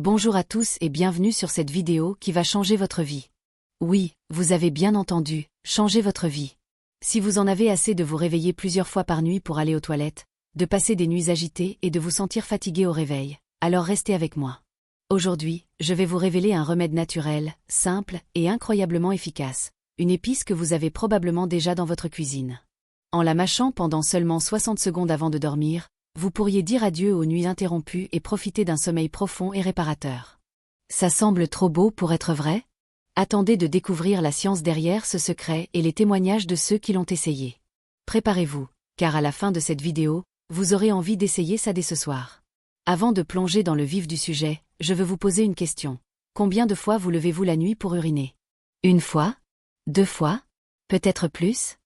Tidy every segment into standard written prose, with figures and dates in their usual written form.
Bonjour à tous et bienvenue sur cette vidéo qui va changer votre vie. Oui, vous avez bien entendu, changer votre vie. Si vous en avez assez de vous réveiller plusieurs fois par nuit pour aller aux toilettes, de passer des nuits agitées et de vous sentir fatigué au réveil, alors restez avec moi. Aujourd'hui, je vais vous révéler un remède naturel, simple et incroyablement efficace, une épice que vous avez probablement déjà dans votre cuisine. En la mâchant pendant seulement 60 secondes avant de dormir, vous pourriez dire adieu aux nuits interrompues et profiter d'un sommeil profond et réparateur. Ça semble trop beau pour être vrai? Attendez de découvrir la science derrière ce secret et les témoignages de ceux qui l'ont essayé. Préparez-vous, car à la fin de cette vidéo, vous aurez envie d'essayer ça dès ce soir. Avant de plonger dans le vif du sujet, je veux vous poser une question. Combien de fois vous levez-vous la nuit pour uriner? Une fois? 2 fois? Peut-être plus?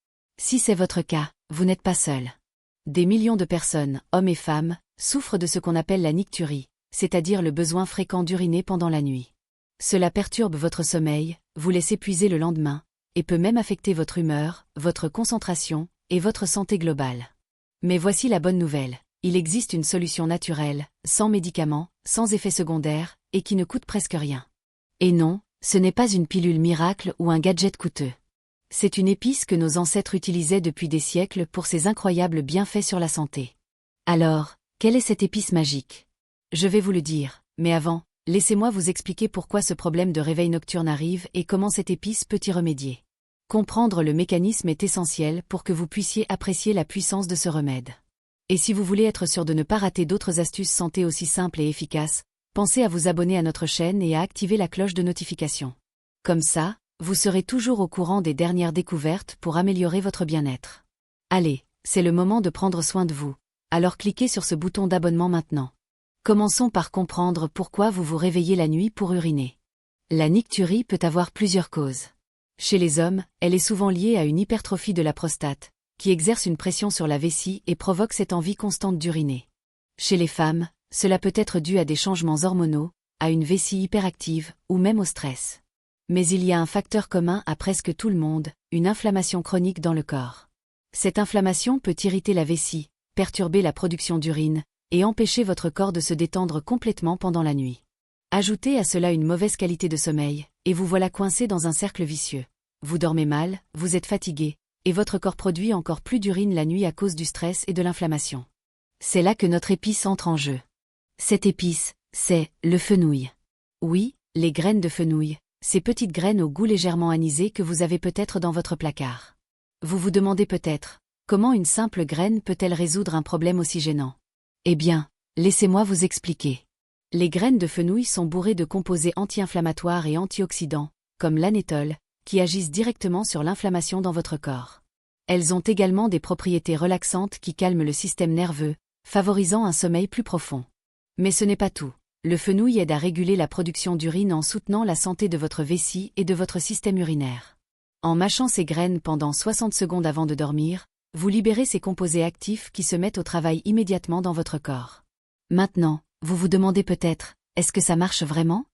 Si c'est votre cas, vous n'êtes pas seul. Des millions de personnes, hommes et femmes, souffrent de ce qu'on appelle la nicturie, c'est-à-dire le besoin fréquent d'uriner pendant la nuit. Cela perturbe votre sommeil, vous laisse épuiser le lendemain, et peut même affecter votre humeur, votre concentration, et votre santé globale. Mais voici la bonne nouvelle, il existe une solution naturelle, sans médicaments, sans effets secondaires, et qui ne coûte presque rien. Et non, ce n'est pas une pilule miracle ou un gadget coûteux. C'est une épice que nos ancêtres utilisaient depuis des siècles pour ses incroyables bienfaits sur la santé. Alors, quelle est cette épice magique? Je vais vous le dire, mais avant, laissez-moi vous expliquer pourquoi ce problème de réveil nocturne arrive et comment cette épice peut y remédier. Comprendre le mécanisme est essentiel pour que vous puissiez apprécier la puissance de ce remède. Et si vous voulez être sûr de ne pas rater d'autres astuces santé aussi simples et efficaces, pensez à vous abonner à notre chaîne et à activer la cloche de notification. Comme ça, vous serez toujours au courant des dernières découvertes pour améliorer votre bien-être. Allez, c'est le moment de prendre soin de vous, alors cliquez sur ce bouton d'abonnement maintenant. Commençons par comprendre pourquoi vous vous réveillez la nuit pour uriner. La nicturie peut avoir plusieurs causes. Chez les hommes, elle est souvent liée à une hypertrophie de la prostate, qui exerce une pression sur la vessie et provoque cette envie constante d'uriner. Chez les femmes, cela peut être dû à des changements hormonaux, à une vessie hyperactive ou même au stress. Mais il y a un facteur commun à presque tout le monde, une inflammation chronique dans le corps. Cette inflammation peut irriter la vessie, perturber la production d'urine, et empêcher votre corps de se détendre complètement pendant la nuit. Ajoutez à cela une mauvaise qualité de sommeil, et vous voilà coincé dans un cercle vicieux. Vous dormez mal, vous êtes fatigué, et votre corps produit encore plus d'urine la nuit à cause du stress et de l'inflammation. C'est là que notre épice entre en jeu. Cette épice, c'est le fenouil. Oui, les graines de fenouil. Ces petites graines au goût légèrement anisé que vous avez peut-être dans votre placard. Vous vous demandez peut-être, comment une simple graine peut-elle résoudre un problème aussi gênant? Eh bien, laissez-moi vous expliquer. Les graines de fenouil sont bourrées de composés anti-inflammatoires et antioxydants, comme l'anétol, qui agissent directement sur l'inflammation dans votre corps. Elles ont également des propriétés relaxantes qui calment le système nerveux, favorisant un sommeil plus profond. Mais ce n'est pas tout. Le fenouil aide à réguler la production d'urine en soutenant la santé de votre vessie et de votre système urinaire. En mâchant ces graines pendant 60 secondes avant de dormir, vous libérez ces composés actifs qui se mettent au travail immédiatement dans votre corps. Maintenant, vous vous demandez peut-être, est-ce que ça marche vraiment?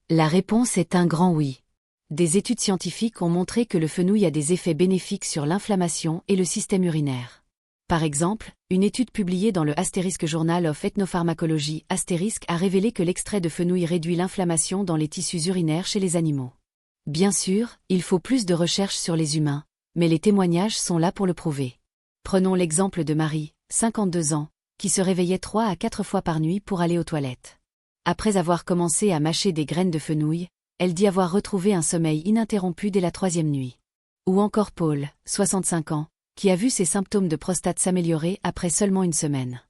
La réponse est un grand oui. Des études scientifiques ont montré que le fenouil a des effets bénéfiques sur l'inflammation et le système urinaire. Par exemple, une étude publiée dans le Asterisk Journal of Ethnopharmacology Asterisk a révélé que l'extrait de fenouil réduit l'inflammation dans les tissus urinaires chez les animaux. Bien sûr, il faut plus de recherches sur les humains, mais les témoignages sont là pour le prouver. Prenons l'exemple de Marie, 52 ans, qui se réveillait 3 à 4 fois par nuit pour aller aux toilettes. Après avoir commencé à mâcher des graines de fenouil, elle dit avoir retrouvé un sommeil ininterrompu dès la 3e nuit. Ou encore Paul, 65 ans, qui a vu ses symptômes de prostate s'améliorer après seulement une semaine.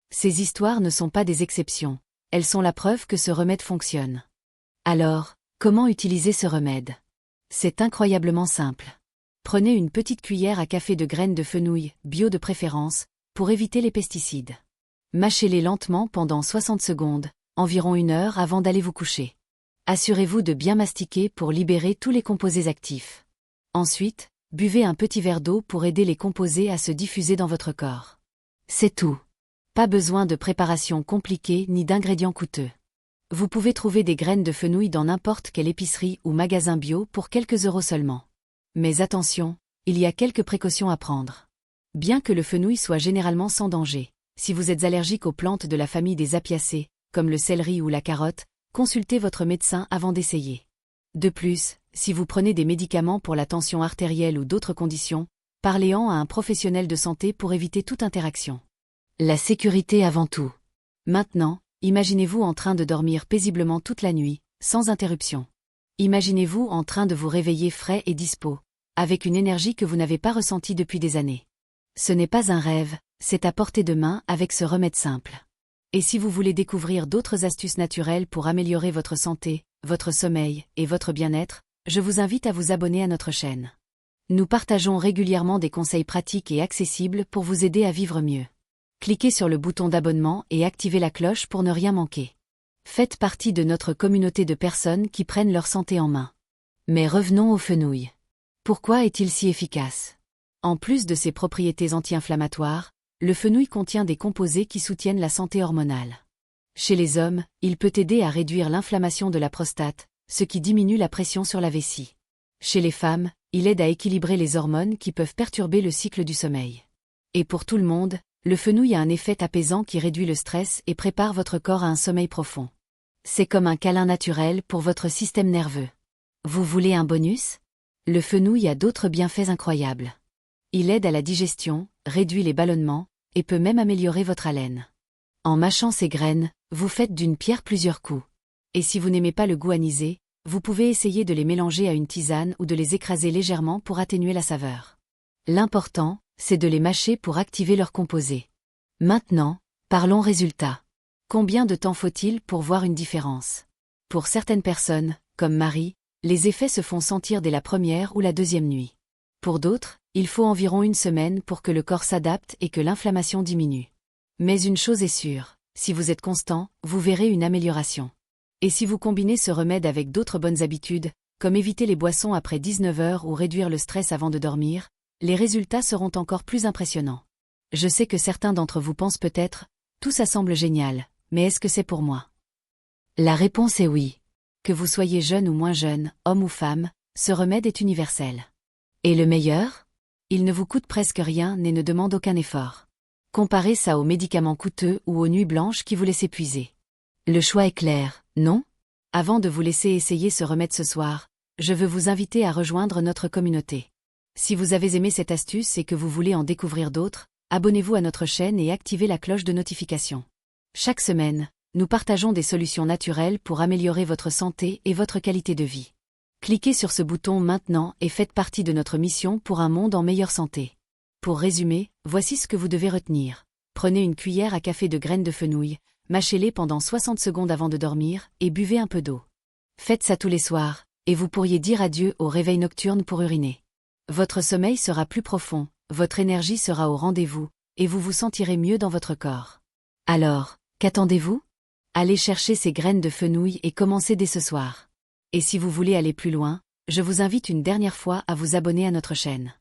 Ces histoires ne sont pas des exceptions, elles sont la preuve que ce remède fonctionne. Alors, comment utiliser ce remède? C'est incroyablement simple. Prenez une petite cuillère à café de graines de fenouil, bio de préférence, pour éviter les pesticides. Mâchez-les lentement pendant 60 secondes, environ 1 heure avant d'aller vous coucher. Assurez-vous de bien mastiquer pour libérer tous les composés actifs. Ensuite, buvez un petit verre d'eau pour aider les composés à se diffuser dans votre corps. C'est tout. Pas besoin de préparation compliquée ni d'ingrédients coûteux. Vous pouvez trouver des graines de fenouil dans n'importe quelle épicerie ou magasin bio pour quelques euros seulement. Mais attention, il y a quelques précautions à prendre. Bien que le fenouil soit généralement sans danger, si vous êtes allergique aux plantes de la famille des apiacées, comme le céleri ou la carotte, consultez votre médecin avant d'essayer. De plus, si vous prenez des médicaments pour la tension artérielle ou d'autres conditions, parlez-en à un professionnel de santé pour éviter toute interaction. La sécurité avant tout. Maintenant, imaginez-vous en train de dormir paisiblement toute la nuit, sans interruption. Imaginez-vous en train de vous réveiller frais et dispos, avec une énergie que vous n'avez pas ressentie depuis des années. Ce n'est pas un rêve, c'est à portée de main avec ce remède simple. Et si vous voulez découvrir d'autres astuces naturelles pour améliorer votre santé, votre sommeil et votre bien-être, je vous invite à vous abonner à notre chaîne. Nous partageons régulièrement des conseils pratiques et accessibles pour vous aider à vivre mieux. Cliquez sur le bouton d'abonnement et activez la cloche pour ne rien manquer. Faites partie de notre communauté de personnes qui prennent leur santé en main. Mais revenons au fenouil. Pourquoi est-il si efficace? En plus de ses propriétés anti-inflammatoires, le fenouil contient des composés qui soutiennent la santé hormonale. Chez les hommes, il peut aider à réduire l'inflammation de la prostate, ce qui diminue la pression sur la vessie. Chez les femmes, il aide à équilibrer les hormones qui peuvent perturber le cycle du sommeil. Et pour tout le monde, le fenouil a un effet apaisant qui réduit le stress et prépare votre corps à un sommeil profond. C'est comme un câlin naturel pour votre système nerveux. Vous voulez un bonus? Le fenouil a d'autres bienfaits incroyables. Il aide à la digestion, réduit les ballonnements, et peut même améliorer votre haleine. En mâchant ses graines, vous faites d'une pierre plusieurs coups. Et si vous n'aimez pas le goût anisé, vous pouvez essayer de les mélanger à une tisane ou de les écraser légèrement pour atténuer la saveur. L'important, c'est de les mâcher pour activer leurs composés. Maintenant, parlons résultats. Combien de temps faut-il pour voir une différence? Pour certaines personnes, comme Marie, les effets se font sentir dès la première ou la deuxième nuit. Pour d'autres, il faut environ une semaine pour que le corps s'adapte et que l'inflammation diminue. Mais une chose est sûre, si vous êtes constant, vous verrez une amélioration. Et si vous combinez ce remède avec d'autres bonnes habitudes, comme éviter les boissons après 19 heures ou réduire le stress avant de dormir, les résultats seront encore plus impressionnants. Je sais que certains d'entre vous pensent peut-être, tout ça semble génial, mais est-ce que c'est pour moi? La réponse est oui. Que vous soyez jeune ou moins jeune, homme ou femme, ce remède est universel. Et le meilleur? Il ne vous coûte presque rien et ne demande aucun effort. Comparez ça aux médicaments coûteux ou aux nuits blanches qui vous laissent épuiser. Le choix est clair, non? Avant de vous laisser essayer ce remède ce soir, je veux vous inviter à rejoindre notre communauté. Si vous avez aimé cette astuce et que vous voulez en découvrir d'autres, abonnez-vous à notre chaîne et activez la cloche de notification. Chaque semaine, nous partageons des solutions naturelles pour améliorer votre santé et votre qualité de vie. Cliquez sur ce bouton maintenant et faites partie de notre mission pour un monde en meilleure santé. Pour résumer, voici ce que vous devez retenir. Prenez une cuillère à café de graines de fenouil, mâchez-les pendant 60 secondes avant de dormir et buvez un peu d'eau. Faites ça tous les soirs, et vous pourriez dire adieu au réveil nocturne pour uriner. Votre sommeil sera plus profond, votre énergie sera au rendez-vous, et vous vous sentirez mieux dans votre corps. Alors, qu'attendez-vous? Allez chercher ces graines de fenouil et commencez dès ce soir. Et si vous voulez aller plus loin, je vous invite une dernière fois à vous abonner à notre chaîne.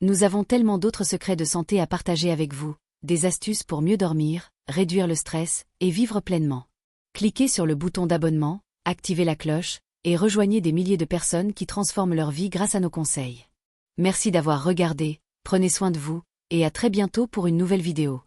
Nous avons tellement d'autres secrets de santé à partager avec vous, des astuces pour mieux dormir, réduire le stress et vivre pleinement. Cliquez sur le bouton d'abonnement, activez la cloche, et rejoignez des milliers de personnes qui transforment leur vie grâce à nos conseils. Merci d'avoir regardé, prenez soin de vous, et à très bientôt pour une nouvelle vidéo.